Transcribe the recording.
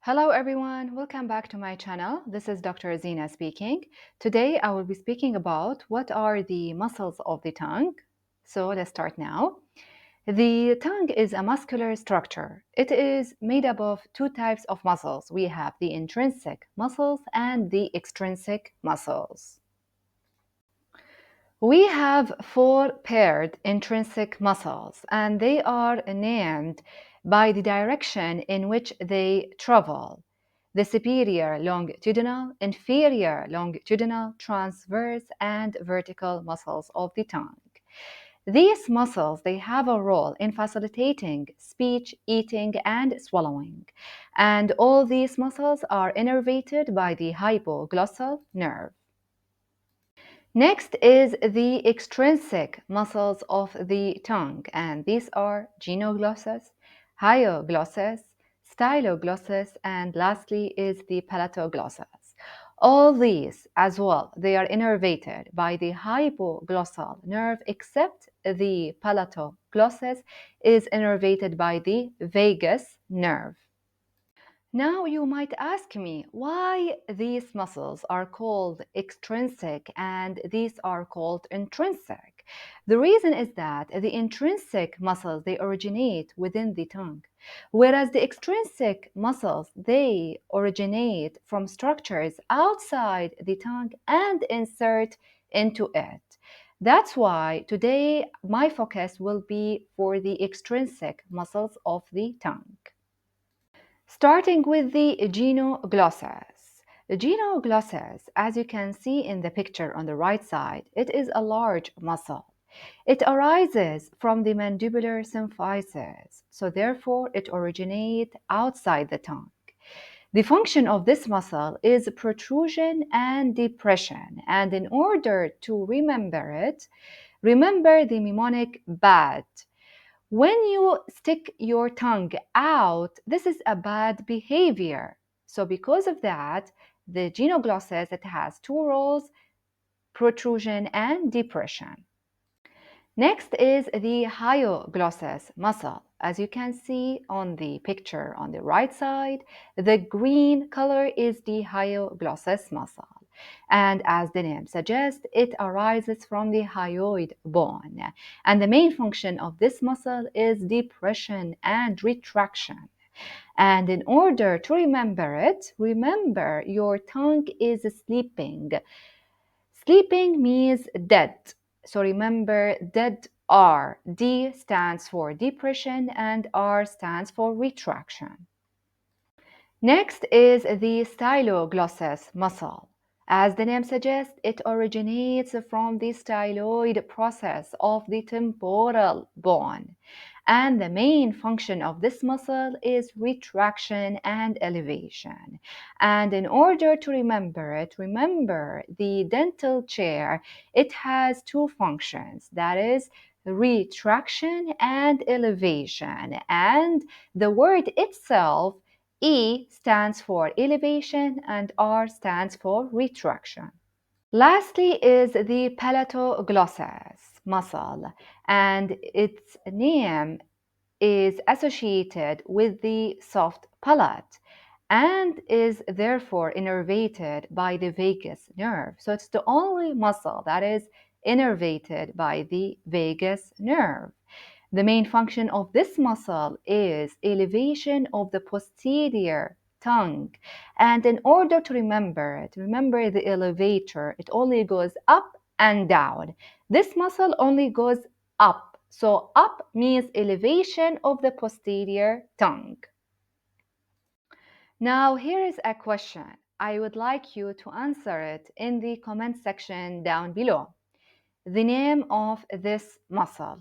Hello everyone, welcome back to my channel. This is Dr. Zina speaking. Today I will be speaking about what are the muscles of the tongue. So let's start now. The tongue is a muscular structure. It is made up of two types of muscles. We have the intrinsic muscles and the extrinsic muscles. We have four paired intrinsic muscles, and they are named by the direction in which they travel: the superior longitudinal, inferior longitudinal, transverse, and vertical muscles of the tongue. These muscles, they have a role in facilitating speech, eating, and swallowing. And all these muscles are innervated by the hypoglossal nerve. Next is the extrinsic muscles of the tongue, and these are Genioglossus, Hyoglossus, Styloglossus, and lastly is the Palatoglossus. All these as well, they are innervated by the hypoglossal nerve, except the Palatoglossus is innervated by the vagus nerve. Now you might ask me why these muscles are called extrinsic and these are called intrinsic. The reason is that the intrinsic muscles, they originate within the tongue, whereas the extrinsic muscles, they originate from structures outside the tongue and insert into it. That's why today my focus will be for the extrinsic muscles of the tongue. Starting with the Genioglossus. The Genioglossus, as you can see in the picture on the right side, it is a large muscle. It arises from the mandibular symphysis, so therefore it originates outside the tongue. The function of this muscle is protrusion and depression, and in order to remember it, remember the mnemonic bad. When you stick your tongue out, this is a bad behavior. So because of that, the Genioglossus, it has two roles: protrusion and depression. Next is the Hyoglossus muscle. As you can see on the picture on the right side, the green color is the Hyoglossus muscle. And as the name suggests, it arises from the hyoid bone. And the main function of this muscle is depression and retraction. And in order to remember it, remember your tongue is sleeping. Sleeping means dead. So remember dead R. D stands for depression and R stands for retraction. Next is the styloglossus muscle. As the name suggests, it originates from the styloid process of the temporal bone. And the main function of this muscle is retraction and elevation. And in order to remember it, remember the dental chair. It has two functions, that is retraction and elevation. And the word itself, E stands for elevation and R stands for retraction. Lastly is the palatoglossus muscle, and its name is associated with the soft palate and is therefore innervated by the vagus nerve. So it's the only muscle that is innervated by the vagus nerve. The main function of this muscle is elevation of the posterior tongue. And in order to remember it, remember the elevator, it only goes up and down. This muscle only goes up. So up means elevation of the posterior tongue. Now here is a question. I would like you to answer it in the comment section down below. The name of this muscle.